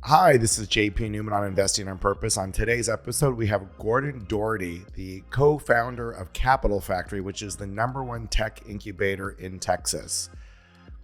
Hi, this is JP Newman on Investing on Purpose. On today's episode, we have Gordon Daugherty, the co-founder of Capital Factory, which is the #1 tech incubator in Texas.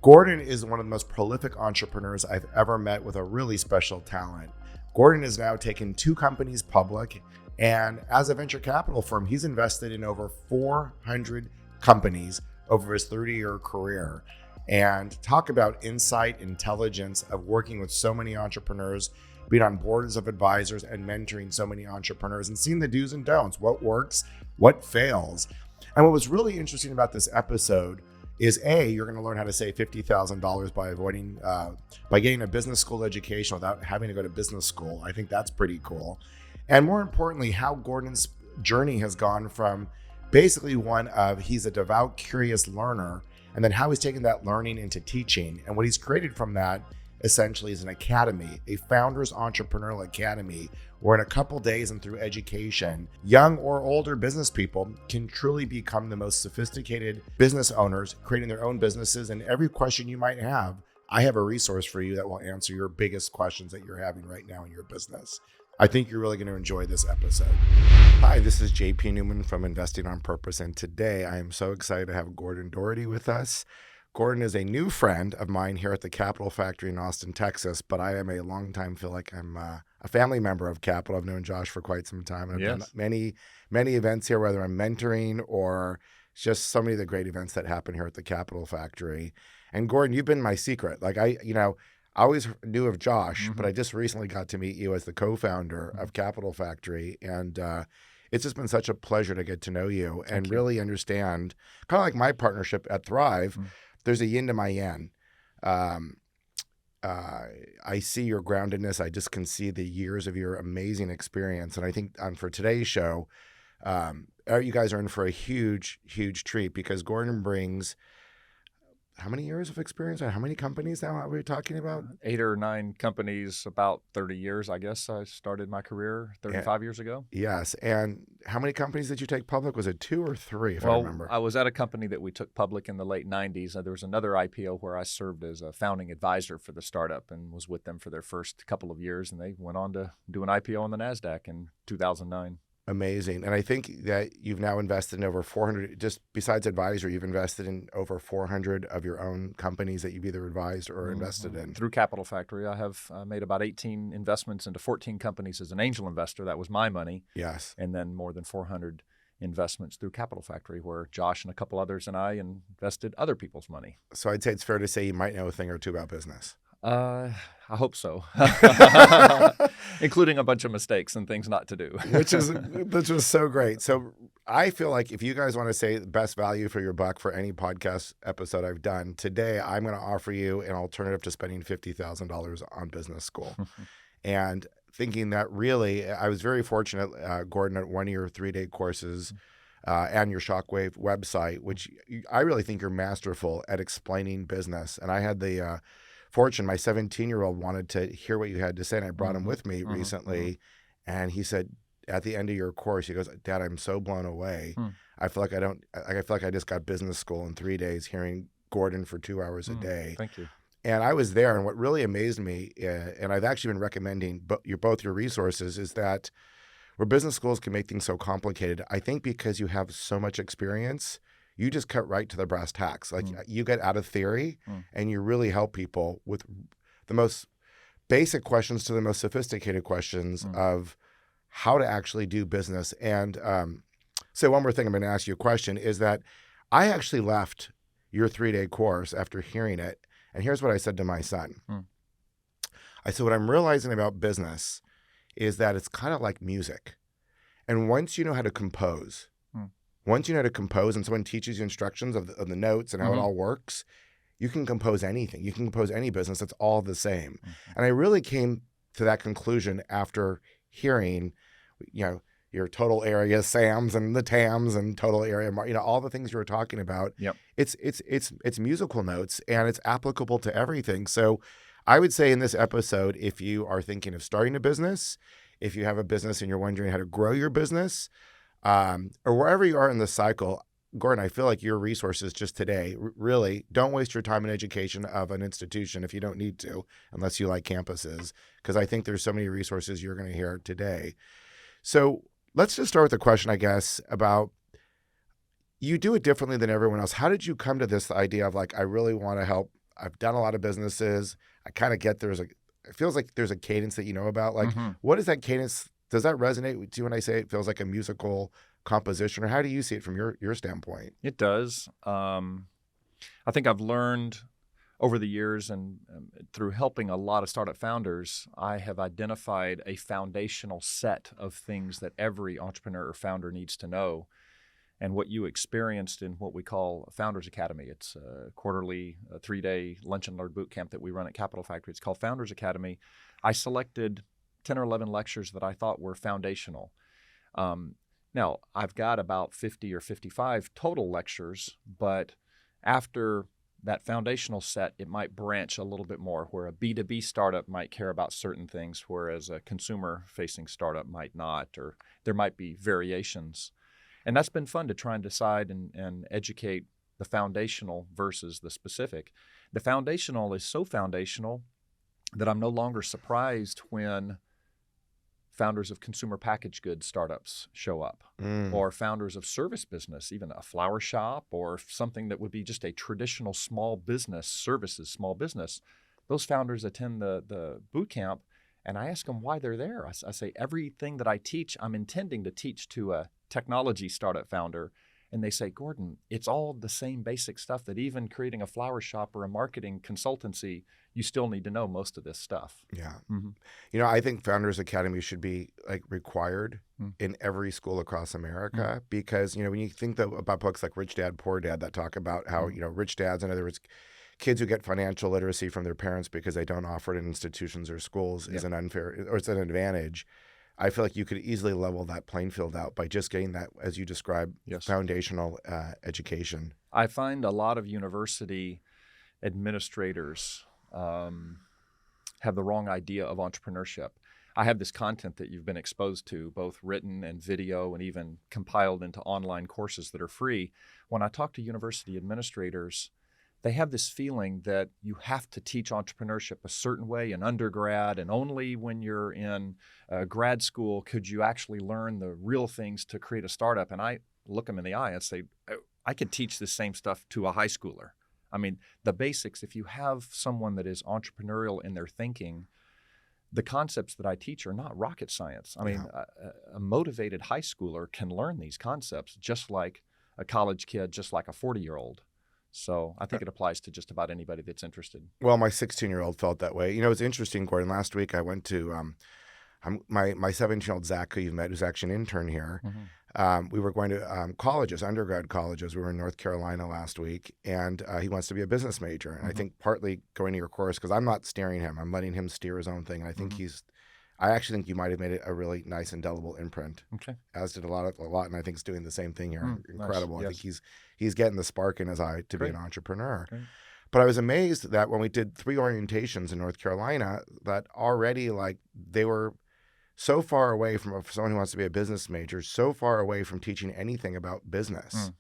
Gordon is one of the most prolific entrepreneurs I've ever met with a really special talent. Gordon has now taken 2 companies public, and as a venture capital firm, he's invested in over 400 companies over his 30-year career. And talk about insight, intelligence of working with so many entrepreneurs, being on boards of advisors and mentoring so many entrepreneurs and seeing the do's and don'ts, what works, what fails. And what was really interesting about this episode is you're going to learn how to save $50,000 by getting a business school education without having to go to business school. I think that's pretty cool. And more importantly, how Gordon's journey has gone from basically one of he's a devout, curious learner, and then how he's taken that learning into teaching. And what he's created from that essentially is an academy, a founder's entrepreneurial academy, where in a couple days and through education, young or older business people can truly become the most sophisticated business owners, creating their own businesses. And every question you might have, I have a resource for you that will answer your biggest questions that you're having right now in your business. I think you're really going to enjoy this episode. Hi, this is JP Newman from Investing on Purpose, and today I am so excited to have Gordon Daugherty with us. Gordon is a new friend of mine here at the Capital Factory in Austin, Texas, but I am a longtime, feel like I'm a family member of Capital. I've known Josh for quite some time, and I've done many events here, whether I'm mentoring or just so many of the great events that happen here at the Capital Factory. And Gordon, you've been my secret. I always knew of Josh, but I just recently got to meet you as the co-founder of Capital Factory. And it's just been such a pleasure to get to know you and really understand, kind of like my partnership at Thrive, there's a yin to my yang. I see your groundedness. I just can see the years of your amazing experience. And I think for today's show, you guys are in for a huge, huge treat because Gordon brings how many years of experience? How many companies now are we talking about? 8 or 9 companies, about 30 years, I guess. I started my career 35 years ago. Yes. And how many companies did you take public? Was it 2 or 3, if I remember? I was at a company that we took public in the late 90s. There was another IPO where I served as a founding advisor for the startup and was with them for their first couple of years. And they went on to do an IPO on the NASDAQ in 2009. Amazing. And I think that you've now invested in over 400, just besides advisor, you've invested in over 400 of your own companies that you've either advised or invested in. Through Capital Factory, I have made about 18 investments into 14 companies as an angel investor. That was my money. Yes. And then more than 400 investments through Capital Factory, where Josh and a couple others and I invested other people's money. So I'd say it's fair to say you might know a thing or two about business. I hope so, including a bunch of mistakes and things not to do. which was so great. So I feel like if you guys want to say the best value for your buck for any podcast episode I've done, today I'm going to offer you an alternative to spending $50,000 on business school. And thinking that really, I was very fortunate, Gordon, at one of your 3-day courses and your Shockwave website, which I really think you're masterful at explaining business. And I had the fortune, my 17-year-old wanted to hear what you had to say, and I brought him with me recently, and he said, at the end of your course, he goes, "Dad, I'm so blown away. I feel like I just got business school in 3 days hearing Gordon for 2 hours a day." Thank you. And I was there, and what really amazed me, and I've actually been recommending both your resources, is that where business schools can make things so complicated, I think because you have so much experience, you just cut right to the brass tacks. Like you get out of theory and you really help people with the most basic questions to the most sophisticated questions of how to actually do business. And so one more thing I'm going to ask you a question is that I actually left your 3-day course after hearing it. And here's what I said to my son. I said, what I'm realizing about business is that it's kind of like music. And once you know how to compose, and someone teaches you instructions of the notes and how it all works, you can compose anything. You can compose any business. It's all the same. And I really came to that conclusion after hearing, your total area SAMs and the TAMs and total area, all the things you were talking about. Yep. It's musical notes and it's applicable to everything. So I would say in this episode, if you are thinking of starting a business, if you have a business and you're wondering how to grow your business, or wherever you are in the cycle, Gordon, I feel like your resources just today, really don't waste your time in education of an institution if you don't need to, unless you like campuses, because I think there's so many resources you're going to hear today. So let's just start with a question, I guess, about you do it differently than everyone else. How did you come to this idea of like, I really want to help? I've done a lot of businesses. I kind of get it feels like there's a cadence that you know about. Like, what is that cadence? Does that resonate with you when I say it feels like a musical composition, or how do you see it from your standpoint? It does. I think I've learned over the years and through helping a lot of startup founders, I have identified a foundational set of things that every entrepreneur or founder needs to know. And what you experienced in what we call Founders Academy, it's a quarterly 3-day lunch and learn boot camp that we run at Capital Factory. It's called Founders Academy. I selected 10 or 11 lectures that I thought were foundational. Now, I've got about 50 or 55 total lectures, but after that foundational set, it might branch a little bit more, where a B2B startup might care about certain things, whereas a consumer-facing startup might not, or there might be variations. And that's been fun to try and decide and educate the foundational versus the specific. The foundational is so foundational that I'm no longer surprised when founders of consumer packaged goods startups show up, or founders of service business, even a flower shop or something that would be just a traditional small business, services small business. Those founders attend the boot camp, and I ask them why they're there. I say, everything that I teach, I'm intending to teach to a technology startup founder. And they say, Gordon, it's all the same basic stuff that even creating a flower shop or a marketing consultancy, you still need to know most of this stuff. Yeah. You know, I think Founders Academy should be like required in every school across America, because, you know, when you think about books like Rich Dad, Poor Dad that talk about how, you know, rich dads, in other words, kids who get financial literacy from their parents because they don't offer it in institutions or schools is an unfair, or it's an advantage. I feel like you could easily level that playing field out by just getting that, as you described, foundational education. I find a lot of university administrators have the wrong idea of entrepreneurship. I have this content that you've been exposed to, both written and video, and even compiled into online courses that are free. When I talk to university administrators, they have this feeling that you have to teach entrepreneurship a certain way in undergrad, and only when you're in grad school could you actually learn the real things to create a startup. And I look them in the eye and say, I could teach this same stuff to a high schooler. I mean, the basics, if you have someone that is entrepreneurial in their thinking, the concepts that I teach are not rocket science. I mean, a motivated high schooler can learn these concepts just like a college kid, just like a 40-year-old. So I think it applies to just about anybody that's interested. Well, my 16-year-old felt that way. You know, it's interesting, Gordon. Last week I went to my 17-year-old Zach, who you've met, who's actually an intern here. We were going to colleges, undergrad colleges. We were in North Carolina last week, and he wants to be a business major. And I think partly going to your course, because I'm not steering him. I'm letting him steer his own thing. And I think I actually think you might have made it a really nice indelible imprint. Okay. As did a lot, and I think he's doing the same thing here. Incredible. Nice. I think he's getting the spark in his eye to be an entrepreneur. Great. But I was amazed that when we did 3 orientations in North Carolina, that already like they were so far away from someone who wants to be a business major, so far away from teaching anything about business.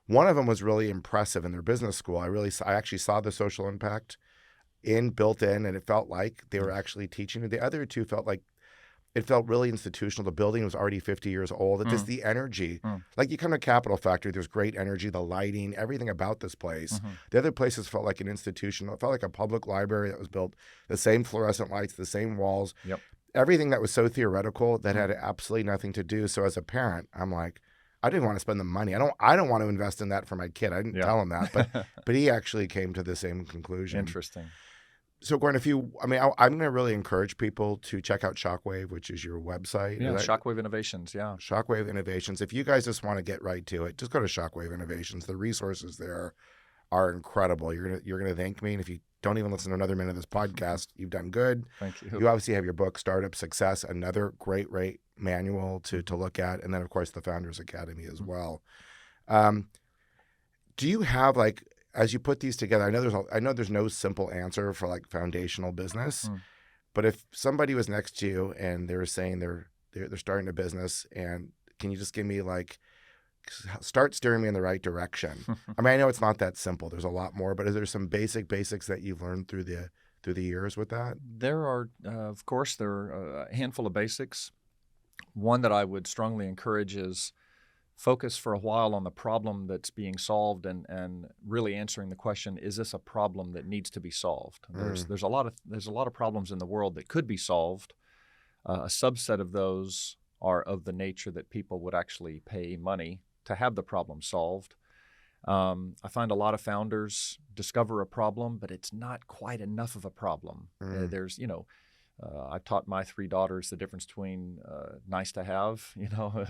One of them was really impressive in their business school. I actually saw the social impact built in, and it felt like they were actually teaching it. The other two felt like it felt really institutional. The building was already 50 years old. Just the energy, like you come to Capital Factory, there's great energy, the lighting, everything about this place. The other places felt like an institution. It felt like a public library that was built, the same fluorescent lights, the same walls, everything that was so theoretical that had absolutely nothing to do. So as a parent, I'm like, I didn't want to spend the money. I don't want to invest in that for my kid. I didn't tell him that, but he actually came to the same conclusion. Interesting. So, Gordon, I'm going to really encourage people to check out Shockwave, which is your website. Yeah, Shockwave Innovations, Shockwave Innovations. If you guys just want to get right to it, just go to Shockwave Innovations. The resources there are incredible. You're gonna thank me. And if you don't even listen to another minute of this podcast, you've done good. Thank you. You obviously have your book, Startup Success, another great manual to look at. And then, of course, the Founders Academy as well. Do you have as you put these together, I know there's no simple answer for like foundational business, but if somebody was next to you and they were saying they're starting a business, and can you just give me start steering me in the right direction. I mean, I know it's not that simple. There's a lot more, but is there some basics that you've learned through the years with that? There are, of course, there are a handful of basics. One that I would strongly encourage is focus for a while on the problem that's being solved and really answering the question, is this a problem that needs to be solved? There's a lot of problems in the world that could be solved. A subset of those are of the nature that people would actually pay money to have the problem solved. I find a lot of founders discover a problem, but it's not quite enough of a problem. I've taught my 3 daughters the difference between nice to have,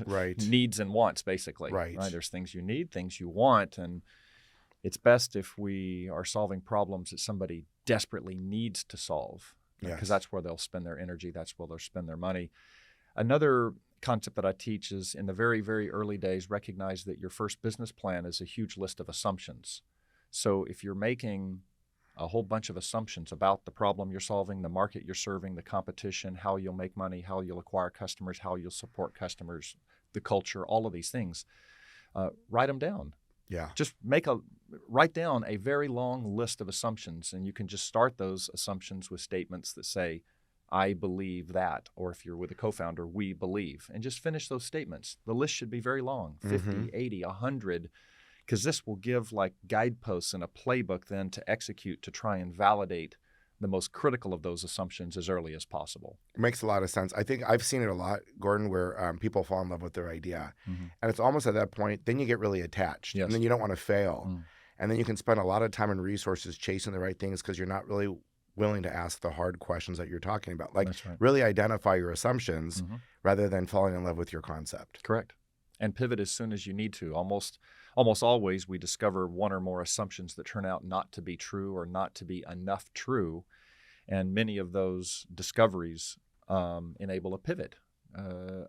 Right. needs and wants, basically. Right. There's things you need, things you want, and it's best if we are solving problems that somebody desperately needs to solve, because that's where they'll spend their energy, that's where they'll spend their money. Another concept that I teach is, in the very, very early days, recognize that your first business plan is a huge list of assumptions. So if you're making a whole bunch of assumptions about the problem you're solving, the market you're serving, the competition, how you'll make money, how you'll acquire customers, how you'll support customers, the culture, all of these things, write them down. Yeah. Just write down a very long list of assumptions, and you can just start those assumptions with statements that say, I believe that, or if you're with a co-founder, we believe, and just finish those statements. The list should be very long, 50, 80, 100, because this will give like guideposts and a playbook then to execute to try and validate the most critical of those assumptions as early as possible. It makes a lot of sense. I think I've seen it a lot, Gordon, where people fall in love with their idea. And it's almost at that point, then you get really attached. Yes. And then you don't want to fail. And then you can spend a lot of time and resources chasing the right things because you're not really willing to ask the hard questions that you're talking about. Like, That's right. really identify your assumptions rather than falling in love with your concept. Correct. And pivot as soon as you need to. Almost always we discover one or more assumptions that turn out not to be true or not to be enough true. And many of those discoveries enable a pivot,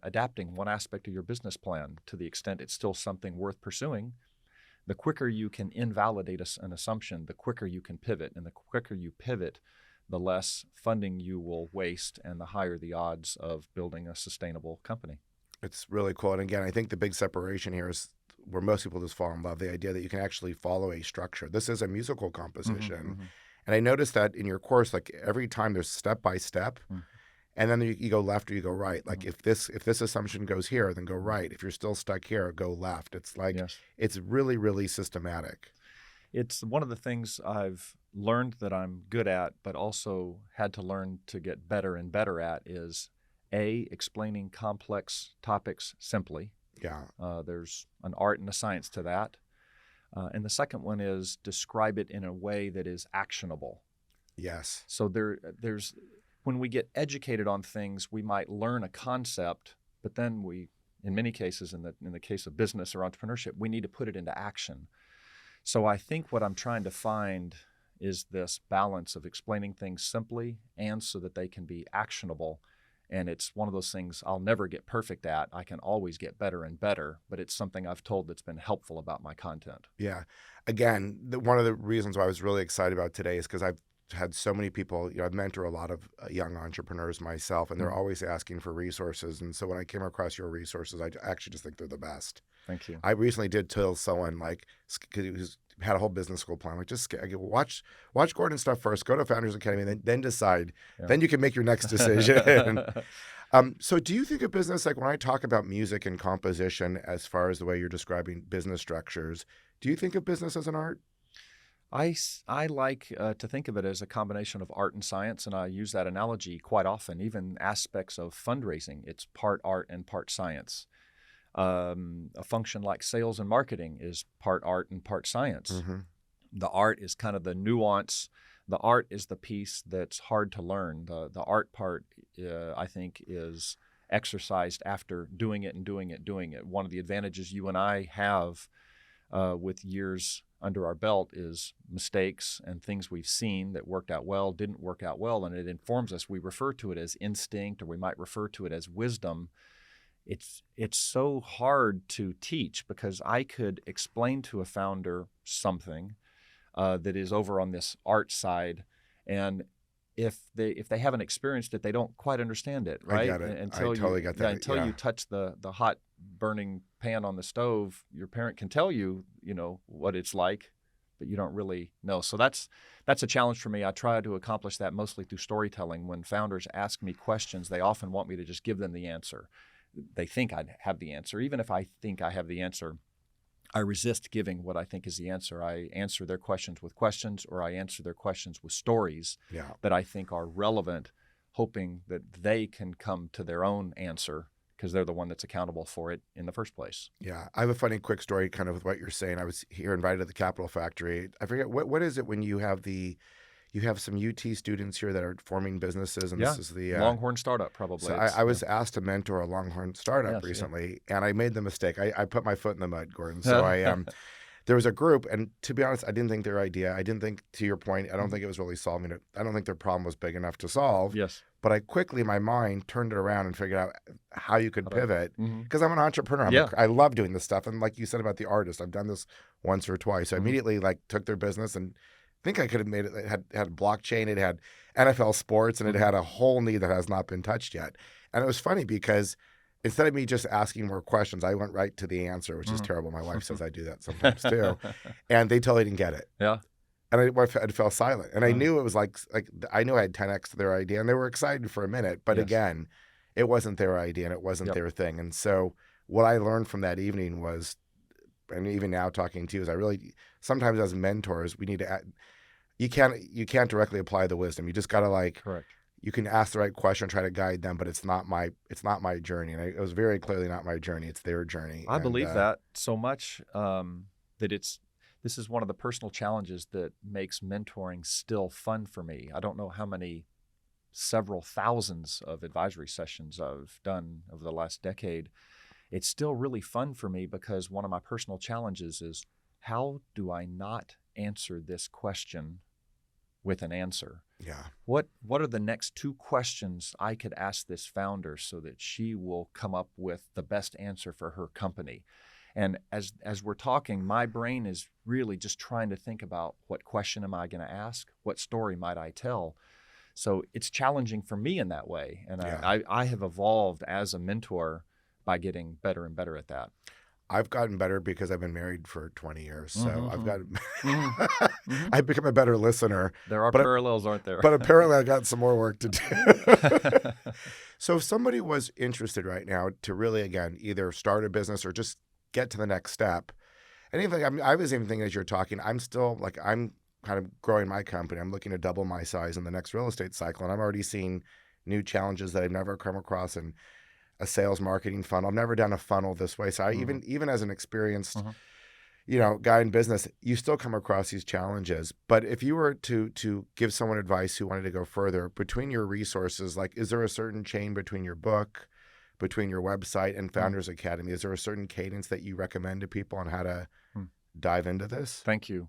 adapting one aspect of your business plan to the extent it's still something worth pursuing. The quicker you can invalidate an assumption, the quicker you can pivot. And the quicker you pivot, the less funding you will waste and the higher the odds of building a sustainable company. It's really cool. And again, I think the big separation here is where most people just fall in love, the idea that you can actually follow a structure. This is a musical composition. And I noticed that in your course, like every time there's step by step, and then you go left or you go right. Like if this assumption goes here, then go right. If you're still stuck here, go left. It's like, It's really, really systematic. It's one of the things I've learned that I'm good at, but also had to learn to get better and better at is explaining complex topics simply. Yeah. There's an art and a science to that. And the second one is describe it in a way that is actionable. Yes. So there's when we get educated on things, we might learn a concept, but then in many cases, in the case of business or entrepreneurship, we need to put it into action. So I think what I'm trying to find is this balance of explaining things simply and so that they can be actionable. And it's one of those things I'll never get perfect at. I can always get better and better, but it's something I've told that's been helpful about my content. Yeah. Again, one of the reasons why I was really excited about today is because I've had so many people, I mentor a lot of young entrepreneurs myself, and they're always asking for resources. And so when I came across your resources, I actually just think they're the best. Thank you. I recently did tell someone, like, because he had a whole business school plan, like, just watch Gordon's stuff first, go to Founders Academy, and then decide. Yeah. Then you can make your next decision. So do you think of business, like when I talk about music and composition, as far as the way you're describing business structures, do you think of business as an art? I like to think of it as a combination of art and science, and I use that analogy quite often. Even aspects of fundraising, it's part art and part science. A function like sales and marketing is part art and part science. The art is kind of the nuance. The art is the piece that's hard to learn. The art part, I think, is exercised after doing it. One of the advantages you and I have with years under our belt is mistakes and things we've seen that worked out well, didn't work out well, and it informs us. We refer to it as instinct, or we might refer to it as wisdom. It's so hard to teach because I could explain to a founder something that is over on this art side, and if they haven't experienced it, they don't quite understand it, right? I get it. I totally get that. Until you touch the hot burning pan on the stove, your parent can tell you, what it's like, but you don't really know. So that's a challenge for me. I try to accomplish that mostly through storytelling. When founders ask me questions, they often want me to just give them the answer. They think I have the answer. Even if I think I have the answer, I resist giving what I think is the answer. I answer their questions with questions, or I answer their questions with stories that I think are relevant, hoping that they can come to their own answer because they're the one that's accountable for it in the first place. Yeah. I have a funny quick story kind of with what you're saying. I was here invited to the Capital Factory. I forget, what is it when you have some UT students here that are forming businesses, and this is the Longhorn startup, probably. So I was asked to mentor a Longhorn startup recently, and I made the mistake. I put my foot in the mud, Gordon. So there was a group, and to be honest, I didn't think their idea, I didn't think, to your point, I don't think it was really solving it. I don't think their problem was big enough to solve. Yes. But I quickly, my mind turned it around and figured out how you could pivot, because I'm an entrepreneur. I love doing this stuff. And like you said about the artist, I've done this once or twice. So I immediately took their business, and I think I could have made it. It had blockchain, it had NFL sports, and it had a whole need that has not been touched yet. And it was funny because instead of me just asking more questions, I went right to the answer, which is terrible. My wife says I do that sometimes too. And they totally didn't get it. Yeah. And I fell silent. And I knew it was like I knew I had 10x to their idea, and they were excited for a minute. But again, it wasn't their idea, and it wasn't their thing. And so what I learned from that evening was, and even now talking to you, is I really, sometimes as mentors, we need to, you can't directly apply the wisdom. You just got to Correct. You can ask the right question, try to guide them, but it's not my journey. And it was very clearly not my journey. It's their journey. I believe that so much that this is one of the personal challenges that makes mentoring still fun for me. I don't know how many, several thousands of advisory sessions I've done over the last decade. It's still really fun for me because one of my personal challenges is, how do I not answer this question with an answer? Yeah. What are the next two questions I could ask this founder so that she will come up with the best answer for her company? And as we're talking, my brain is really just trying to think about, what question am I going to ask? What story might I tell? So it's challenging for me in that way. And I have evolved as a mentor by getting better and better at that. I've gotten better because I've been married for 20 years. So I've got, I've become a better listener. There are parallels, aren't there? But apparently I got some more work to do. So if somebody was interested right now to really, again, either start a business or just get to the next step, anything, I was even thinking as you're talking, I'm still I'm kind of growing my company. I'm looking to double my size in the next real estate cycle. And I'm already seeing new challenges that I've never come across in a sales marketing funnel. I've never done a funnel this way. So I even as an experienced, guy in business, you still come across these challenges. But if you were to give someone advice who wanted to go further, between your resources, is there a certain chain between your book, between your website and Founders Academy? Is there a certain cadence that you recommend to people on how to dive into this? Thank you.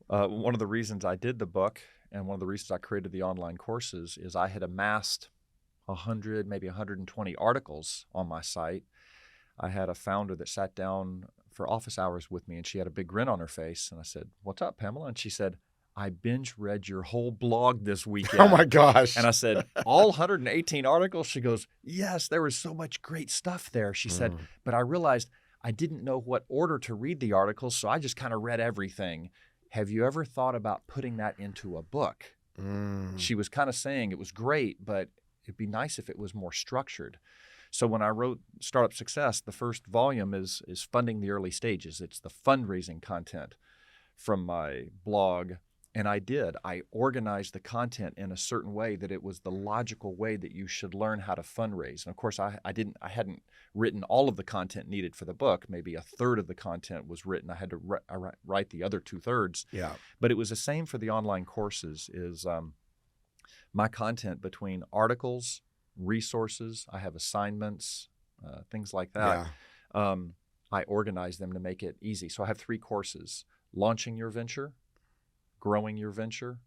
One of the reasons I did the book, and one of the reasons I created the online courses, is I had amassed 100, maybe 120 articles on my site. I had a founder that sat down for office hours with me, and she had a big grin on her face. And I said, "What's up, Pamela?" And she said, "I binge read your whole blog this weekend." Oh my gosh. And I said, "All 118 articles?" She goes, "Yes, there was so much great stuff there." She said, "But I realized I didn't know what order to read the articles, so I just kind of read everything. Have you ever thought about putting that into a book?" She was kind of saying it was great, but it'd be nice if it was more structured. So when I wrote Startup Success, the first volume is funding the early stages. It's the fundraising content from my blog. And I organized the content in a certain way that it was the logical way that you should learn how to fundraise. And of course, I hadn't written all of the content needed for the book. Maybe a third of the content was written. I had to write the other 2/3. Yeah. But it was the same for the online courses. My content between articles, resources, I have assignments, things like that. Yeah. I organize them to make it easy. So I have 3 courses: launching your venture, growing your venture,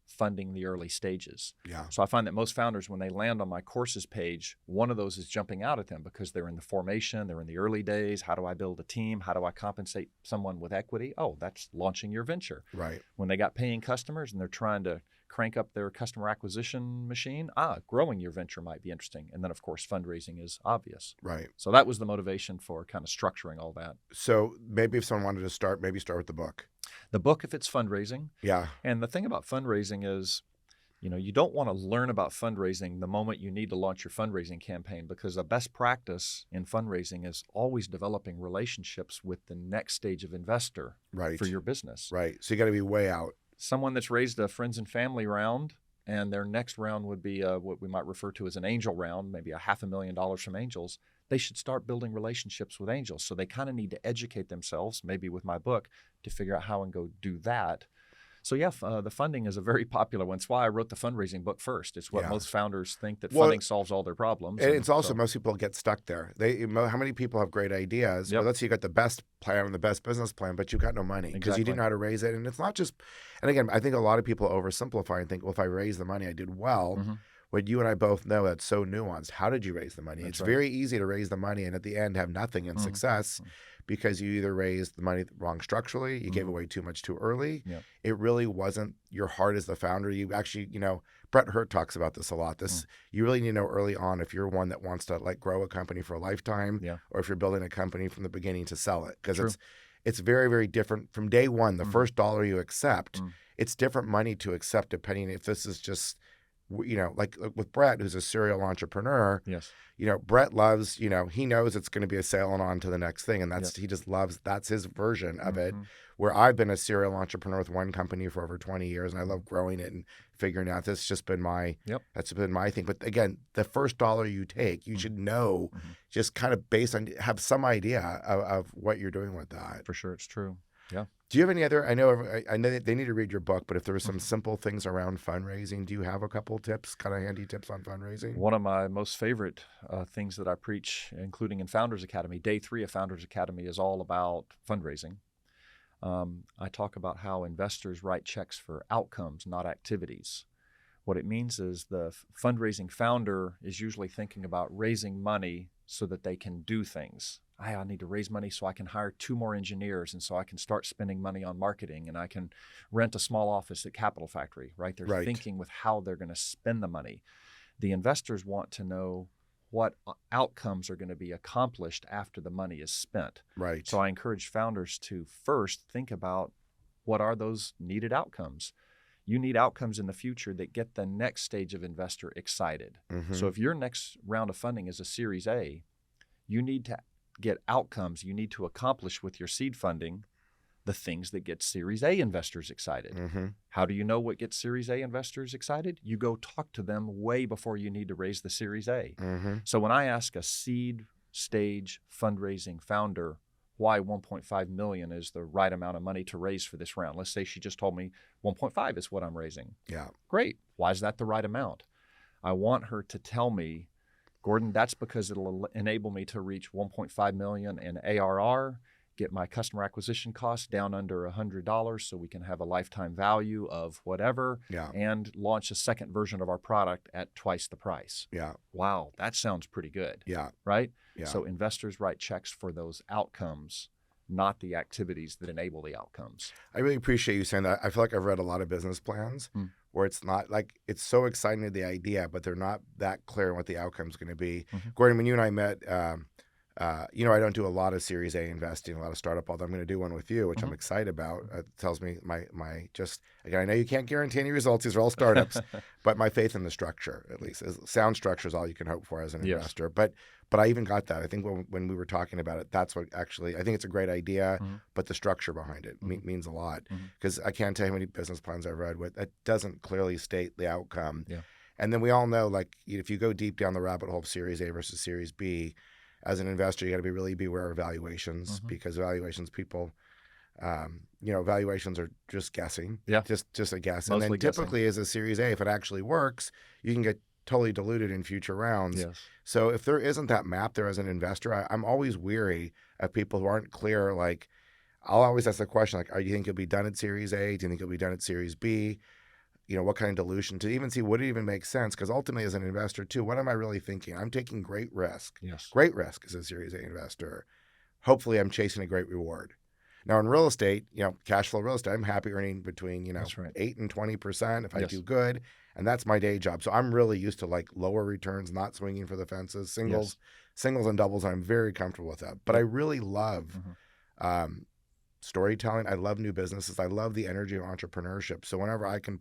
funding the early stages. Yeah. So I find that most founders, when they land on my courses page, one of those is jumping out at them because they're in the formation, they're in the early days. How do I build a team? How do I compensate someone with equity? Oh, that's launching your venture. Right. When they got paying customers and they're trying to crank up their customer acquisition machine, growing your venture might be interesting. And then, of course, fundraising is obvious. Right. So that was the motivation for kind of structuring all that. So maybe if someone wanted to start, maybe start with the book. The book, if it's fundraising. Yeah. And the thing about fundraising is, you don't want to learn about fundraising the moment you need to launch your fundraising campaign, because a best practice in fundraising is always developing relationships with the next stage of investor for your business. Right. So you got to be way out. Someone that's raised a friends and family round, and their next round would be what we might refer to as an angel round, maybe $500,000 from angels. They should start building relationships with angels. So they kind of need to educate themselves, maybe with my book, to figure out how and go do that. So yeah, the funding is a very popular one. It's why I wrote the fundraising book first. It's what most founders think, that funding solves all their problems. And it's also, most people get stuck there. How many people have great ideas? Well, let's say you got the best plan and the best business plan, but you've got no money because you didn't know how to raise it. And it's not just, and again, I think a lot of people oversimplify and think, well, if I raise the money, I did well. When you and I both know that's so nuanced. How did you raise the money? It's very easy to raise the money and at the end have nothing in success. Because you either raised the money wrong structurally, you gave away too much too early. It really wasn't your heart as the founder. You actually, Brett Hurt talks about this a lot. You really need to know early on if you're one that wants to grow a company for a lifetime, or if you're building a company from the beginning to sell it. Because it's very, very different from day one. The first dollar you accept, it's different money to accept depending if this is just, like with Brett, who's a serial entrepreneur. Brett loves, he knows it's going to be a sale and on to the next thing. And he just loves, that's his version of it. Where I've been a serial entrepreneur with one company for over 20 years and I love growing it and figuring out that's just been that's been my thing. But again, the first dollar you take, you should know just kind of have some idea of what you're doing with that. For sure. It's true. Yeah. Do you have any other, I know they need to read your book, but if there were some simple things around fundraising, do you have a couple tips, kind of handy tips on fundraising? One of my most favorite things that I preach, including in Founders Academy, day 3 of Founders Academy is all about fundraising. I talk about how investors write checks for outcomes, not activities. What it means is the fundraising founder is usually thinking about raising money so that they can do things. I need to raise money so I can hire 2 more engineers and so I can start spending money on marketing and I can rent a small office at Capital Factory, right? They're thinking with how they're going to spend the money. The investors want to know what outcomes are going to be accomplished after the money is spent. Right. So I encourage founders to first think about what are those needed outcomes. You need outcomes in the future that get the next stage of investor excited. So if your next round of funding is a Series A, you need to get outcomes. You need to accomplish with your seed funding the things that get Series A investors excited. How do you know what gets Series A investors excited? You go talk to them way before you need to raise the Series A. So when I ask a seed stage fundraising founder why 1.5 million is the right amount of money to raise for this round, let's say she just told me 1.5 is what I'm raising. Yeah. Great. Why is that the right amount? I want her to tell me, Gordon, that's because it'll enable me to reach 1.5 million in ARR, get my customer acquisition costs down under $100 so we can have a lifetime value of whatever, and launch a second version of our product at twice the price. Wow, that sounds pretty good. Right? So investors write checks for those outcomes, not the activities that enable the outcomes. I really appreciate you saying that. I feel like I've read a lot of business plans where it's not like, it's so exciting, the idea, but they're not that clear on what the outcome is going to be. Gordon, when you and I met, I don't do a lot of Series A investing, a lot of startup, although I'm going to do one with you, which I'm excited about. It tells me again, I know you can't guarantee any results. These are all startups, but my faith in the structure, at least, sound structure is all you can hope for as an investor. But I even got that. I think when we were talking about it, that's what actually, I think it's a great idea, but the structure behind it means a lot. Because I can't tell you how many business plans I've read with that doesn't clearly state the outcome. And then we all know, like, if you go deep down the rabbit hole of Series A versus Series B, as an investor, you got to really be aware of valuations, because valuations, valuations are just guessing. Just a guess. Mostly, and then typically as a Series A, if it actually works, you can get totally diluted in future rounds. So if there isn't that map there as an investor, I'm always weary of people who aren't clear. Like, I'll always ask the question, like, do you think you'll be done at Series A? Do you think you'll be done at Series B? What kind of dilution, to even see would it even make sense? Because ultimately, as an investor too, what am I really thinking? I'm taking great risk. Great risk as a Series A investor. Hopefully, I'm chasing a great reward. Now in real estate, cash flow real estate, I'm happy earning between, That's right. 8 and 20% if I Yes. do good. And that's my day job. So I'm really used to like lower returns, not swinging for the fences, singles and doubles. And I'm very comfortable with that. But I really love storytelling. I love new businesses. I love the energy of entrepreneurship. So whenever I can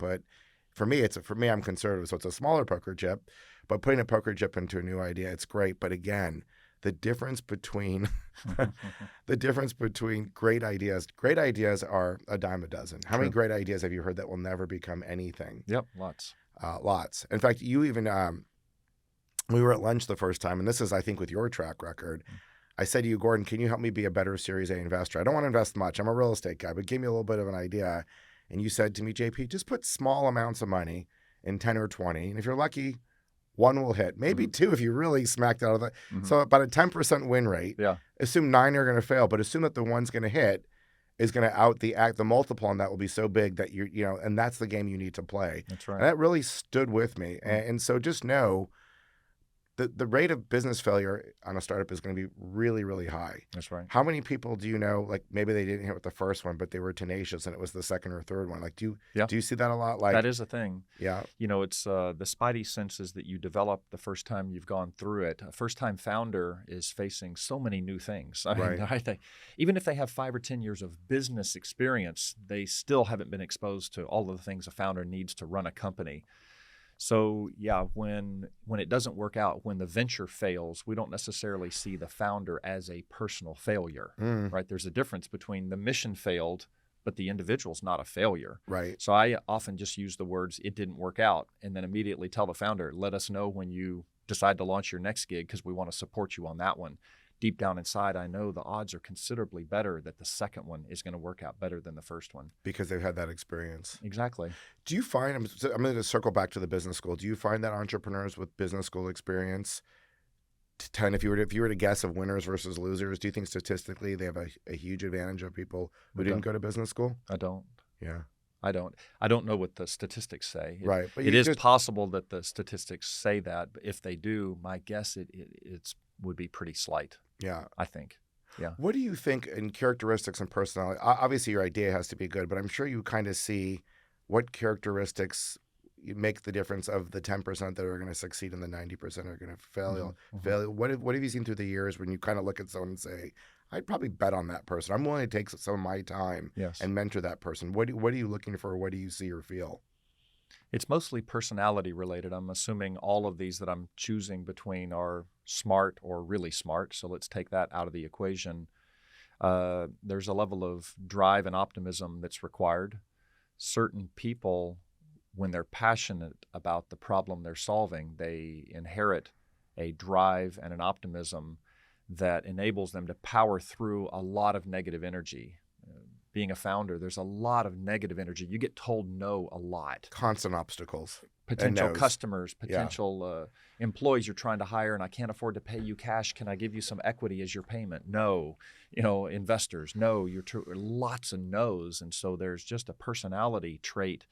for me, I'm conservative. So it's a smaller poker chip, but putting a poker chip into a new idea, it's great. But again, the difference between great ideas are a dime a dozen. How many great ideas have you heard that will never become anything? Yep, lots. Lots. In fact, you even we were at lunch the first time, and this is, I think, with your track record. I said to you, Gordon, can you help me be a better Series A investor? I don't want to invest much. I'm a real estate guy, but give me a little bit of an idea. And you said to me, JP, just put small amounts of money in 10 or 20. And if you're lucky, one will hit, maybe two if you really smacked out of the. So about a 10% win rate. Yeah. Assume 9 are going to fail, but assume that the one's going to hit is going to the multiple on that will be so big that and that's the game you need to play. That's right. And that really stood with me. And so just know the rate of business failure on a startup is going to be really, really high. That's right. How many people do you know, like maybe they didn't hit with the first one, but they were tenacious and it was the second or third one? Like, do you see that a lot? Like that is a thing. Yeah. It's the spidey senses that you develop the first time you've gone through it. A first-time founder is facing so many new things. I mean, I think even if they have 5 or 10 years of business experience, they still haven't been exposed to all of the things a founder needs to run a company. So when it doesn't work out, when the venture fails, we don't necessarily see the founder as a personal failure, right? There's a difference between the mission failed, but the individual's not a failure. Right. So I often just use the words, it didn't work out, and then immediately tell the founder, let us know when you decide to launch your next gig because we want to support you on that one. Deep down inside, I know the odds are considerably better that the second one is going to work out better than the first one. Because they've had that experience. Exactly. Do you find, I'm going to circle back to the business school, do you find that entrepreneurs with business school experience if you were to guess of winners versus losers, do you think statistically they have a huge advantage of people who didn't go to business school? I don't. Yeah. I don't know what the statistics say. Right. But it is possible that the statistics say that, but if they do, my guess it would be pretty slight. Yeah. I think. Yeah. What do you think in characteristics and personality? Obviously your idea has to be good, but I'm sure you kind of see what characteristics make the difference of the 10% that are going to succeed and the 90% are going to fail. What have you seen through the years when you kind of look at someone and say, I'd probably bet on that person. I'm willing to take some of my time and mentor that person. What are you looking for? What do you see or feel? It's mostly personality related. I'm assuming all of these that I'm choosing between are smart or really smart. So let's take that out of the equation. There's a level of drive and optimism that's required. Certain people, when they're passionate about the problem they're solving, they inherit a drive and an optimism that enables them to power through a lot of negative energy. Being a founder, there's a lot of negative energy. You get told no a lot. Constant obstacles. Potential customers, potential employees you're trying to hire, and I can't afford to pay you cash. Can I give you some equity as your payment? No. Investors, no. Lots of no's. And so there's just a personality trait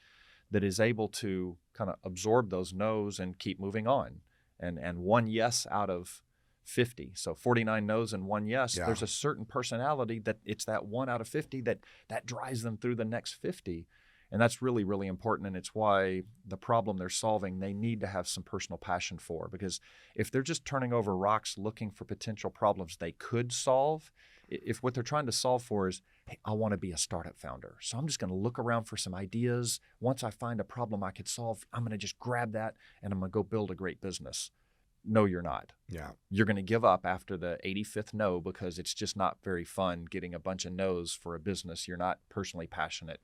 that is able to kind of absorb those no's and keep moving on. And one yes out of 50. So 49 no's and one yes. Yeah. There's a certain personality that it's that 1 out of 50 that drives them through the next 50. And that's really, really important. And it's why the problem they're solving, they need to have some personal passion for. Because if they're just turning over rocks looking for potential problems they could solve, if what they're trying to solve for is, hey, I want to be a startup founder, so I'm just going to look around for some ideas. Once I find a problem I could solve, I'm going to just grab that and I'm going to go build a great business. No, you're not. Yeah. You're going to give up after the 85th no because it's just not very fun getting a bunch of no's for a business you're not personally passionate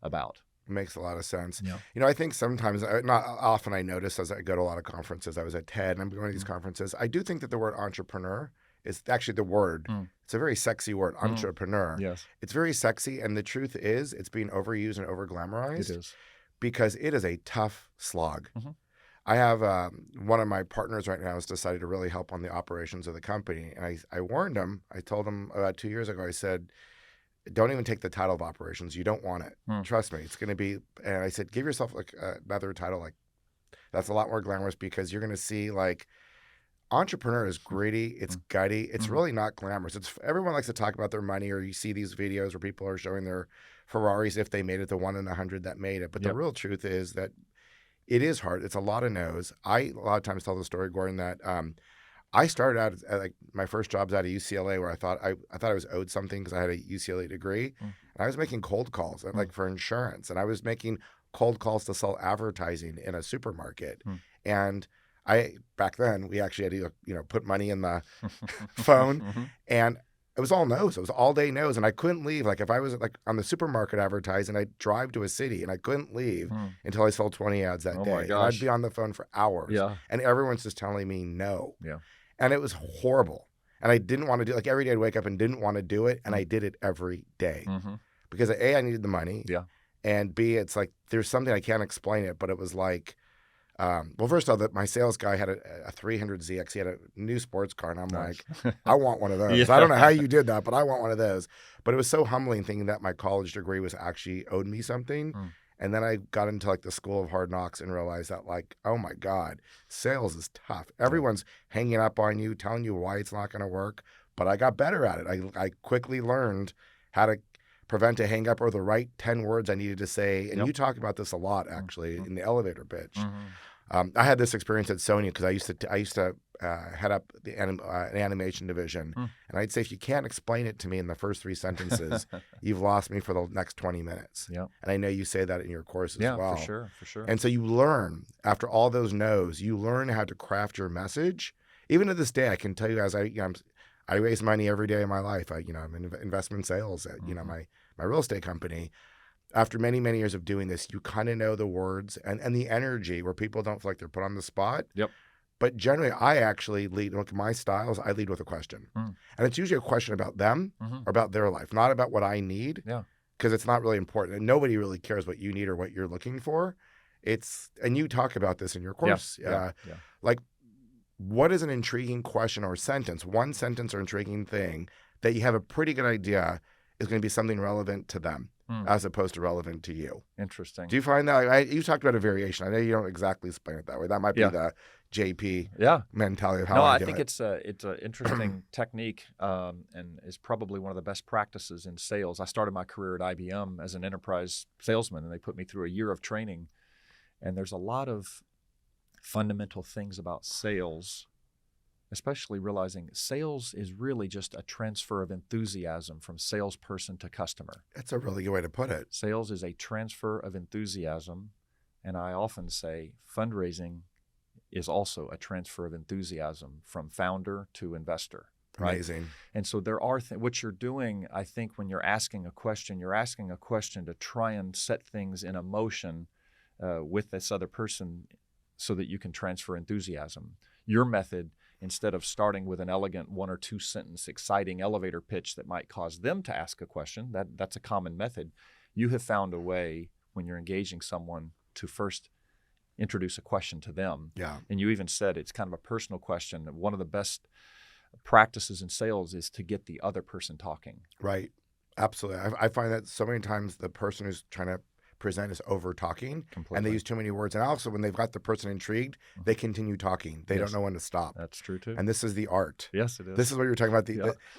about. It makes a lot of sense. Yeah. I think sometimes, not often, I notice as I go to a lot of conferences. I was at TED and I'm going to these conferences. I do think that the word entrepreneur is actually the word. It's a very sexy word, entrepreneur. Yes. It's very sexy. And the truth is it's being overused and over-glamorized. It is. Because it is a tough slog. I have one of my partners right now has decided to really help on the operations of the company. And I warned him. I told him about 2 years ago, I said, don't even take the title of operations. You don't want it. Trust me. It's going to be, and I said, give yourself like another title. Like that's a lot more glamorous because you're going to see like, entrepreneur is gritty, it's gutty, it's really not glamorous. It's everyone likes to talk about their money, or you see these videos where people are showing their Ferraris if they made it, the 1 in 100 that made it. But the real truth is that it is hard. It's a lot of no's. I a lot of times tell the story, Gordon, that I started out at, like, my first jobs out of UCLA, where I thought I was owed something because I had a UCLA degree, and I was making cold calls like for insurance, and I was making cold calls to sell advertising in a supermarket, and back then we actually had to put money in the phone, and it was all no's. It was all day no's, and I couldn't leave. Like if I was like on the supermarket advertising, I'd drive to a city, and I couldn't leave until I sold 20 ads that day. And I'd be on the phone for hours, and everyone's just telling me no. And it was horrible. And I didn't want to do it. Like every day I'd wake up and didn't want to do it, and I did it every day because A, I needed the money, and B, it's like there's something I can't explain it, but it was like. Well, first of all, my sales guy had a 300ZX. He had a new sports car, and I'm like, I want one of those. I don't know how you did that, but I want one of those. But it was so humbling thinking that my college degree was actually owed me something. And then I got into like the school of hard knocks and realized that, like, oh my God, sales is tough. Everyone's hanging up on you, telling you why it's not going to work. But I got better at it. I quickly learned how to prevent a hang up, or the right 10 words I needed to say. And you talk about this a lot, actually, in the elevator pitch. I had this experience at Sony because I used to head up the animation division, and I'd say, if you can't explain it to me in the first 3 sentences, you've lost me for the next 20 minutes. And I know you say that in your course as well. For sure. And so you learn, after all those no's, you learn how to craft your message. Even to this day, I can tell you, as I raise money every day of my life. I'm in investment sales at my real estate company. After many, many years of doing this, you kind of know the words and the energy where people don't feel like they're put on the spot. But generally, I actually lead. Look, my styles, I lead with a question. And it's usually a question about them or about their life, not about what I need, because it's not really important. And nobody really cares what you need or what you're looking for. And you talk about this in your course. Like, what is an intriguing question or sentence, one sentence or intriguing thing that you have a pretty good idea is going to be something relevant to them as opposed to relevant to you? Interesting. Do you find that? You talked about a variation. I know you don't exactly explain it that way. That might be the JP mentality of how I do it. No, I think it's an interesting technique, and is probably one of the best practices in sales. I started my career at IBM as an enterprise salesman, and they put me through a year of training. And there's a lot of fundamental things about sales, especially realizing sales is really just a transfer of enthusiasm from salesperson to customer. That's a really good way to put it. Sales is a transfer of enthusiasm. And I often say fundraising is also a transfer of enthusiasm from founder to investor. Right? Amazing. And so there are what you're doing, I think, when you're asking a question to try and set things in a motion with this other person so that you can transfer enthusiasm. Your method, instead of starting with an elegant 1 or 2 sentence exciting elevator pitch that might cause them to ask a question, that's a common method. You have found a way, when you're engaging someone, to first introduce a question to them. And you even said it's kind of a personal question. One of the best practices in sales is to get the other person talking. Right. Absolutely. I find that so many times the person who's trying to present is over talking, and they use too many words. And also, when they've got the person intrigued, they continue talking. They don't know when to stop. That's true too. And this is the art. Yes, it is. This is what you're talking about,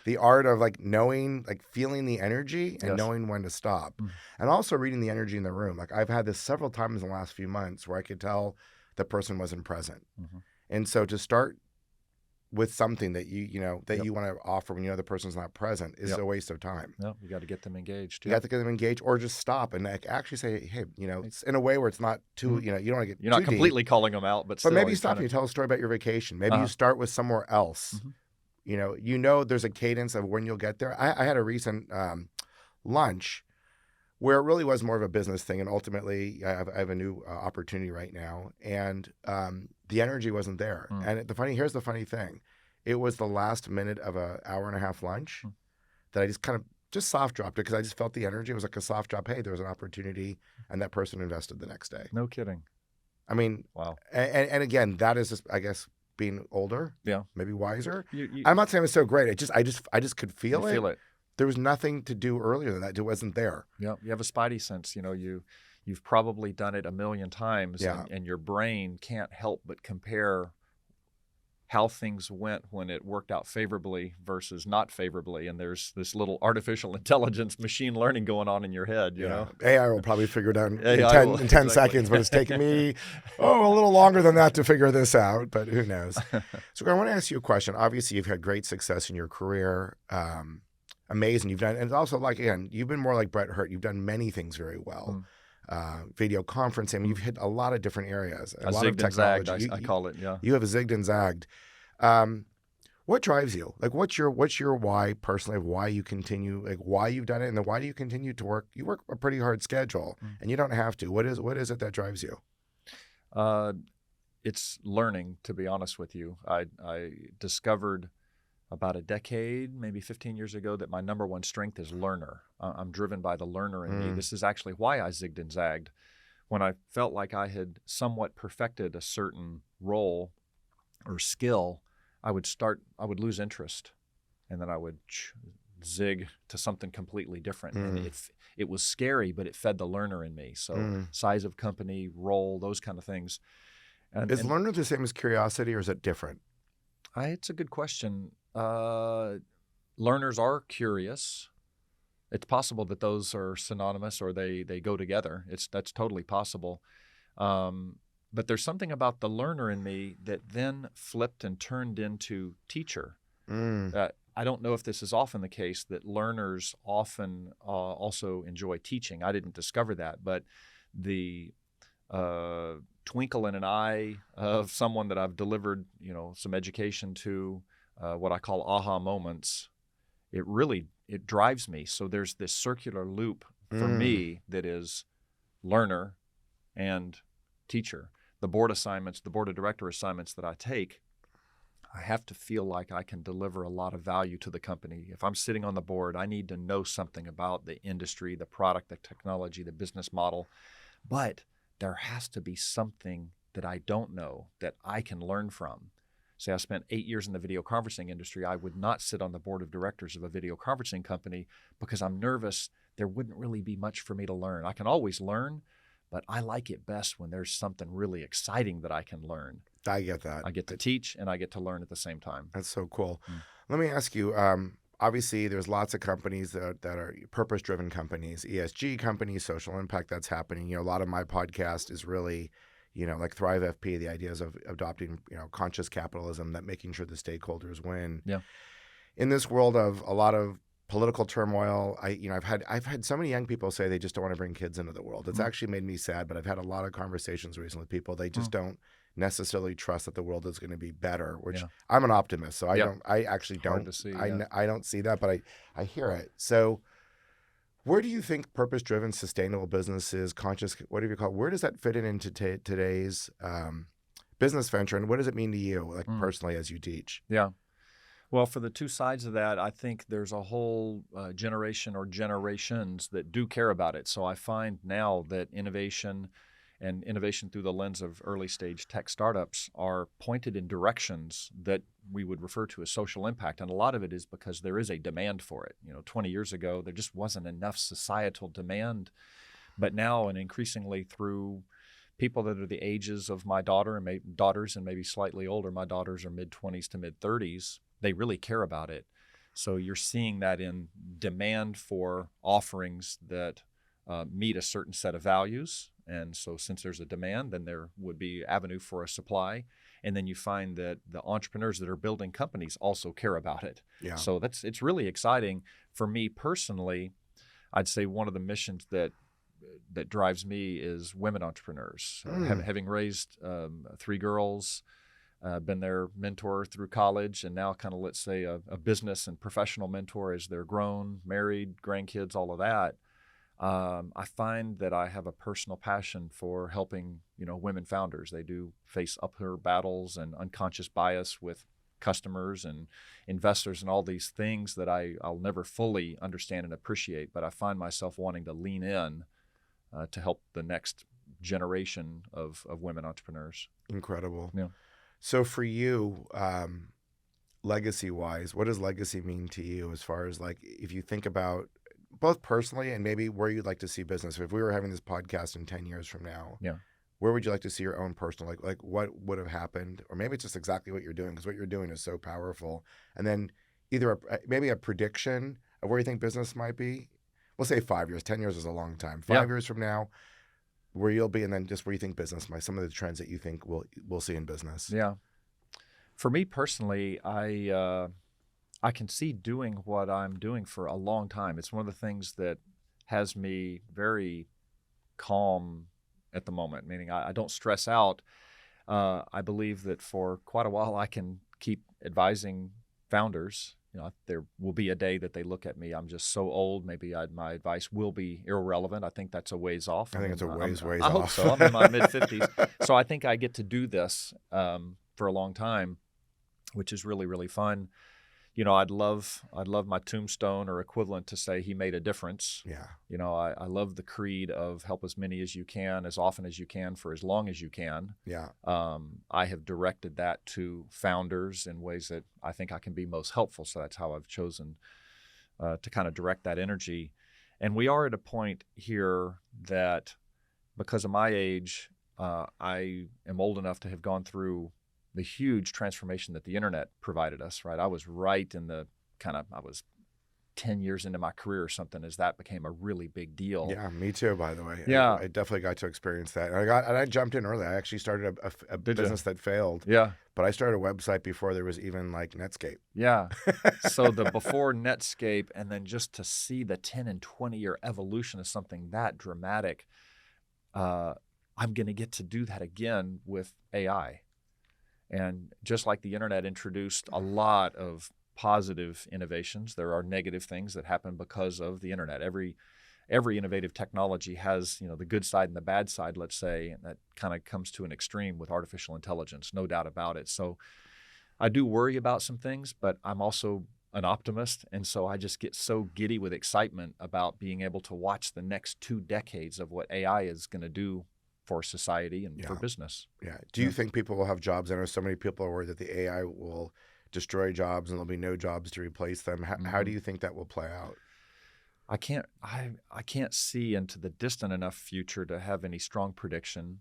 the art of like knowing, like feeling the energy and knowing when to stop. And also reading the energy in the room. Like I've had this several times in the last few months where I could tell the person wasn't present. And so to start with something that you want to offer when you know the person's not present is a waste of time. No, you got to get them engaged. You got to get them engaged, or just stop and like actually say, hey, it's in a way where it's not too, you don't want to get You're not too completely deep. calling them out, but still, maybe you stop and you tell a story about your vacation. Maybe you start with somewhere else. There's a cadence of when you'll get there. I had a recent lunch where it really was more of a business thing, and ultimately I have a new opportunity right now, and the energy wasn't there. And here's the funny thing. It was the last minute of an hour-and-a-half lunch that I just kind of just soft dropped it because I just felt the energy. It was like a soft drop. Hey, there was an opportunity, and that person invested the next day. No kidding. I mean, wow. And again, that is just, I guess, being older, maybe wiser. You, I'm not saying it was so great. I just could feel it. Feel it. There was nothing to do earlier than that. It wasn't there. Yeah, you have a spidey sense. You've probably done it a million times, and your brain can't help but compare how things went when it worked out favorably versus not favorably. And there's this little artificial intelligence, machine learning going on in your head, you know? AI will probably figure it out in AI 10, will, in 10 exactly. seconds, but it's taken me, a little longer than that to figure this out, but who knows? So I want to ask you a question. Obviously, you've had great success in your career. Amazing. You've done, and also like, again, you've been more like Brett Hurt. You've done many things very well. Video conferencing. I mean, you've hit a lot of different areas, a lot of technology. And zagged, I call it, yeah. You have zigged and zagged. What drives you? Like, what's your why personally of why you continue, like why you've done it, and then why do you continue to work? You work a pretty hard schedule, and you don't have to. What is it that drives you? It's learning, to be honest with you. I discovered about a decade, maybe 15 years ago, that my number one strength is learner. I'm driven by the learner in me. This is actually why I zigged and zagged. When I felt like I had somewhat perfected a certain role or skill, I would lose interest, and then I would zig to something completely different. And it was scary, but it fed the learner in me. So size of company, role, those kind of things. Is learner the same as curiosity, or is it different? It's a good question. Learners are curious. It's possible that those are synonymous or they go together. That's totally possible. But there's something about the learner in me that then flipped and turned into teacher. I don't know if this is often the case, that learners often also enjoy teaching. I didn't discover that, but the twinkle in an eye of someone that I've delivered, some education to, what I call aha moments, it drives me. So there's this circular loop for me that is learner and teacher. The board of director assignments that I take, I have to feel like I can deliver a lot of value to the company. If I'm sitting on the board, I need to know something about the industry, the product, the technology, the business model. But there has to be something that I don't know that I can learn from. Say I spent 8 years in the video conferencing industry. I would not sit on the board of directors of a video conferencing company because I'm nervous. There wouldn't really be much for me to learn. I can always learn, but I like it best when there's something really exciting that I can learn. I get that. I get to teach and I get to learn at the same time. That's so cool. Let me ask you, obviously there's lots of companies that are purpose-driven companies, ESG companies, social impact that's happening. A lot of my podcast is really, like Thrive FP, the ideas of adopting, conscious capitalism, that making sure the stakeholders win. Yeah. In this world of a lot of political turmoil, I've had so many young people say they just don't want to bring kids into the world. It's actually made me sad, but I've had a lot of conversations recently with people. They just don't necessarily trust that the world is going to be better, which I'm an optimist. So I actually don't see, I don't see that, but I hear it. So where do you think purpose-driven, sustainable businesses, conscious, whatever you call it, where does that fit into today's business venture? And what does it mean to you, like personally, as you teach? Yeah. Well, for the two sides of that, I think there's a whole generation or generations that do care about it. So I find now that innovation and innovation through the lens of early stage tech startups are pointed in directions that we would refer to as social impact. And a lot of it is because there is a demand for it. 20 years ago, there just wasn't enough societal demand. But now, and increasingly through people that are the ages of my daughters and maybe slightly older, my daughters are mid-20s to mid-30s, they really care about it. So you're seeing that in demand for offerings that meet a certain set of values. And so since there's a demand, then there would be avenue for a supply. And then you find that the entrepreneurs that are building companies also care about it. Yeah. So it's really exciting. For me personally, I'd say one of the missions that drives me is women entrepreneurs. Having raised 3 girls, been their mentor through college, and now kind of, let's say, a business and professional mentor as they're grown, married, grandkids, all of that. I find that I have a personal passion for helping, women founders. They do face uphill battles and unconscious bias with customers and investors and all these things that I'll never fully understand and appreciate, but I find myself wanting to lean in to help the next generation of women entrepreneurs. Incredible. Yeah. So for you, legacy-wise, what does legacy mean to you as far as, like, if you think about both personally and maybe where you'd like to see business? If we were having this podcast in 10 years from now, where would you like to see your own personal, like what would have happened? Or maybe it's just exactly what you're doing, because what you're doing is so powerful. And then either maybe a prediction of where you think business might be. We'll say 5 years. 10 years is a long time. 5 years from now, where you'll be, and then just where you think business might, some of the trends that you think we'll see in business. Yeah. For me personally, I can see doing what I'm doing for a long time. It's one of the things that has me very calm at the moment, meaning I don't stress out. I believe that for quite a while I can keep advising founders. There will be a day that they look at me, I'm just so old, maybe my advice will be irrelevant. I think that's a ways off. I think it's a ways off. I hope so. I'm in my mid-50s. So I think I get to do this for a long time, which is really, really fun. I'd love my tombstone or equivalent to say he made a difference. Yeah. I love the creed of help as many as you can, as often as you can, for as long as you can. Yeah. I have directed that to founders in ways that I think I can be most helpful. So that's how I've chosen to kind of direct that energy. And we are at a point here that because of my age, I am old enough to have gone through the huge transformation that the internet provided us, right? I was right in I was 10 years into my career or something as that became a really big deal. Yeah, me too, by the way. Yeah. I definitely got to experience that. And I jumped in early. I actually started a business that failed. Yeah. But I started a website before there was even like Netscape. Yeah. So the before Netscape, and then just to see the 10 and 20-year evolution of something that dramatic, I'm going to get to do that again with AI. And just like the internet introduced a lot of positive innovations, there are negative things that happen because of the internet. Every innovative technology has, the good side and the bad side, let's say, and that kind of comes to an extreme with artificial intelligence, no doubt about it. So I do worry about some things, but I'm also an optimist. And so I just get so giddy with excitement about being able to watch the next 2 decades of what AI is going to do for society and for business. Yeah. Do you think people will have jobs? I know so many people are worried that the AI will destroy jobs and there'll be no jobs to replace them. How do you think that will play out? I can't see into the distant enough future to have any strong prediction.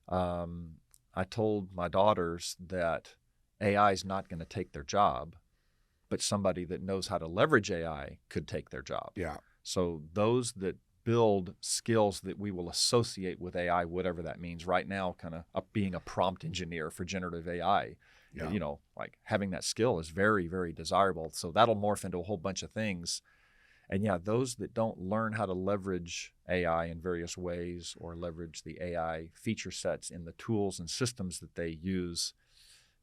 I told my daughters that AI is not going to take their job, but somebody that knows how to leverage AI could take their job. Yeah. So those that build skills that we will associate with AI, whatever that means. Right now, kind of being a prompt engineer for generative AI, like having that skill is very, very desirable. So that'll morph into a whole bunch of things. And those that don't learn how to leverage AI in various ways or leverage the AI feature sets in the tools and systems that they use,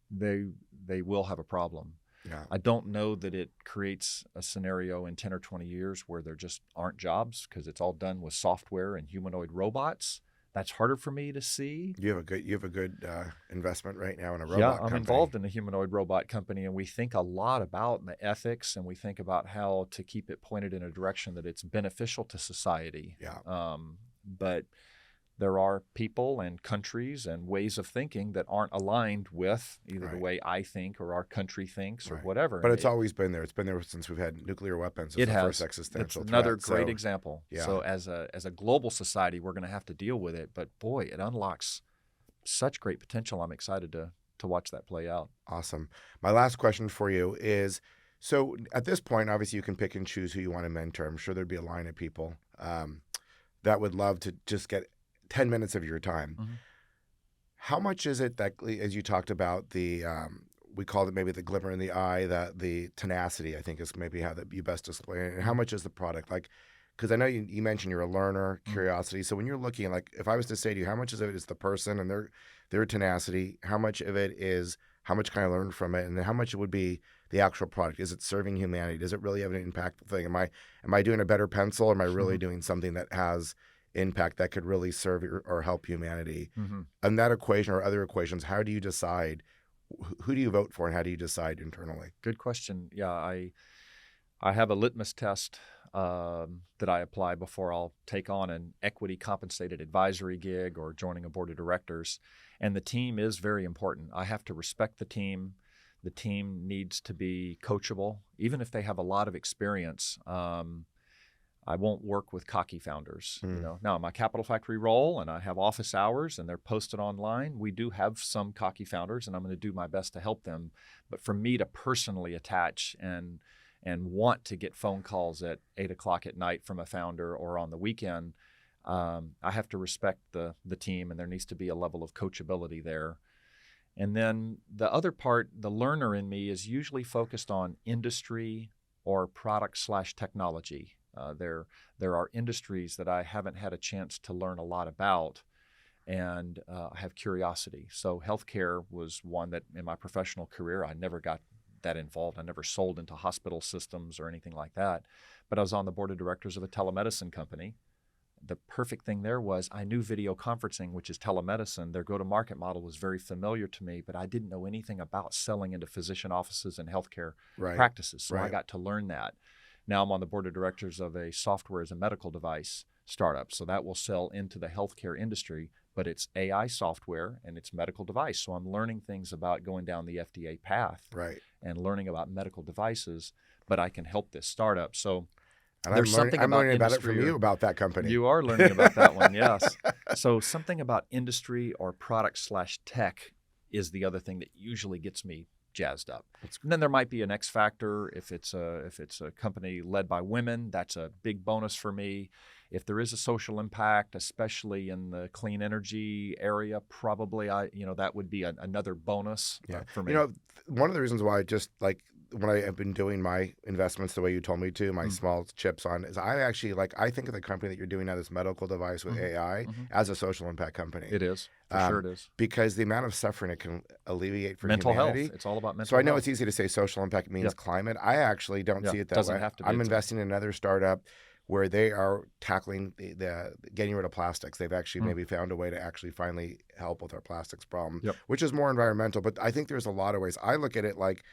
they will have a problem. Yeah. I don't know that it creates a scenario in 10 or 20 years where there just aren't jobs because it's all done with software and humanoid robots. That's harder for me to see. You have a good investment right now in a robot company. company. I'm involved in a humanoid robot company, and we think a lot about the ethics, and we think about how to keep it pointed in a direction that it's beneficial to society. Yeah. But there are people and countries and ways of thinking that aren't aligned with either the way I think or our country thinks or whatever. But it's always been there. It's been there since we've had nuclear weapons. It's the first existential threat. Another threat. great example. Yeah. So as a global society, we're going to have to deal with it. But boy, it unlocks such great potential. I'm excited to watch that play out. Awesome. My last question for you is, so at this point, obviously you can pick and choose who you want to mentor. I'm sure there'd be a line of people that would love to just get 10 minutes of your time. Mm-hmm. How much is it that, as you talked about, the we called it maybe the glimmer in the eye, that the tenacity, I think is maybe how that you best display it. And how much is the product? Like, because I know you mentioned you're a learner, curiosity. So when you're looking, like, if I was to say to you, how much of it is the person and their tenacity? How much of it is how much can I learn from it? And then how much it would be the actual product? Is it serving humanity? Does it really have an impactful thing? Am I doing a better pencil? Or am I really doing something that has impact that could really serve or help humanity? Mm-hmm. And that equation or other equations, how do you decide? Who do you vote for, and how do you decide internally? Good question. Yeah, I have a litmus test that I apply before I'll take on an equity compensated advisory gig or joining a board of directors. And the team is very important. I have to respect the team. The team needs to be coachable, even if they have a lot of experience. I won't work with cocky founders. Now in my Capital Factory role, and I have office hours, and they're posted online, we do have some cocky founders, and I'm going to do my best to help them. But for me to personally attach and want to get phone calls at 8 o'clock at night from a founder or on the weekend, I have to respect the team, and there needs to be a level of coachability there. And then the other part, the learner in me, is usually focused on industry or product/technology. There are industries that I haven't had a chance to learn a lot about, and I have curiosity. So healthcare was one that in my professional career, I never got that involved. I never sold into hospital systems or anything like that. But I was on the board of directors of a telemedicine company. The perfect thing there was I knew video conferencing, which is telemedicine. Their go-to-market model was very familiar to me, but I didn't know anything about selling into physician offices and healthcare practices. So I got to learn that. Now I'm on the board of directors of a software as a medical device startup. So that will sell into the healthcare industry, but it's AI software and it's medical device. So I'm learning things about going down the FDA path and learning about medical devices, but I can help this startup. So and there's something I'm about learning about it industry from you about that company. You are learning about that one, yes. So something about industry or product/tech is the other thing that usually gets me jazzed up. And then there might be an X factor. If it's a company led by women, that's a big bonus for me. If there is a social impact, especially in the clean energy area, probably that would be another bonus for me. One of the reasons why when I have been doing my investments the way you told me to, my small chips on, is I think of the company that you're doing now, this medical device with AI, as a social impact company. It is. For sure it is. Because the amount of suffering it can alleviate for mental humanity. Health. It's all about mental health. So I know health. it's easy to say social impact means climate. I actually don't see it that doesn't way. Have to be. I'm investing in another startup where they are tackling the getting rid of plastics. They've actually maybe found a way to actually finally help with our plastics problem, which is more environmental. But I think there's a lot of ways. I look at it like,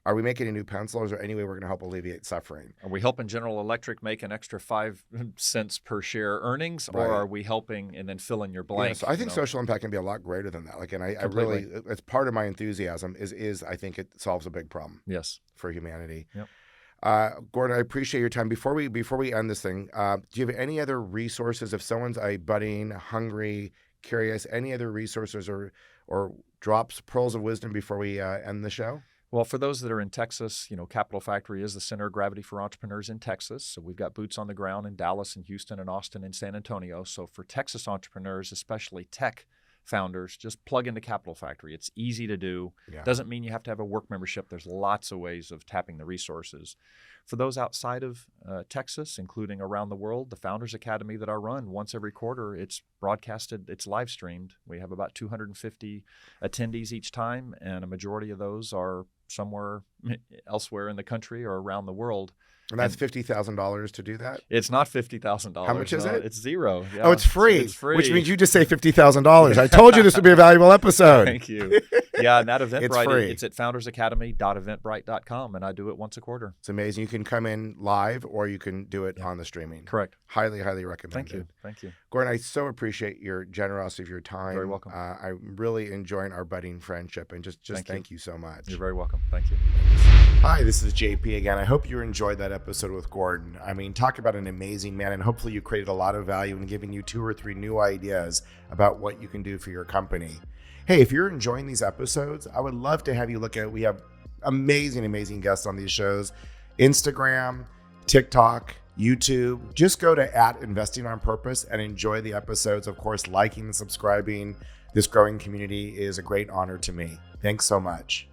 are we making a new pencil, or is there any way we're going to help alleviate suffering? Are we helping General Electric make an extra 5 cents per share earnings, or are we helping and then fill in your blank? Yeah, so I think social impact can be a lot greater than that. I really, it's part of my enthusiasm is I think it solves a big problem. Yes, for humanity. Yep. Gordon, I appreciate your time. Before we end this thing, do you have any other resources if someone's budding, hungry, curious? Any other resources or pearls of wisdom before we end the show? Well, for those that are in Texas, Capital Factory is the center of gravity for entrepreneurs in Texas. So we've got boots on the ground in Dallas and Houston and Austin and San Antonio. So for Texas entrepreneurs, especially tech founders, just plug into Capital Factory. It's easy to do. Doesn't mean you have to have a work membership. There's lots of ways of tapping the resources. For those outside of Texas, including around the world, the Founders Academy that I run once every quarter, it's broadcasted, it's live streamed. We have about 250 attendees each time, and a majority of those are somewhere elsewhere in the country or around the world. And that's $50,000 to do that? It's not $50,000. How much is it? It's zero. Yeah. Oh, it's free. It's free. Which means you just say $50,000. I told you this would be a valuable episode. Thank you. Yeah, and that Eventbrite, it's at foundersacademy.eventbrite.com, and I do it once a quarter. It's amazing. You can come in live or you can do it on the streaming. Correct. Highly, highly recommended. Thank you. Gordon, I so appreciate your generosity of your time. Very welcome. I'm really enjoying our budding friendship, and just thank you so much. You're very welcome. Thank you. Hi, this is JP again. I hope you enjoyed that episode with Gordon. I mean, talk about an amazing man, and hopefully you created a lot of value in giving you 2 or 3 new ideas about what you can do for your company. Hey, if you're enjoying these episodes, I would love to have you look at, we have amazing, amazing guests on these shows. Instagram, TikTok, YouTube. Just go to @Investing on Purpose and enjoy the episodes. Of course, liking and subscribing. This growing community is a great honor to me. Thanks so much.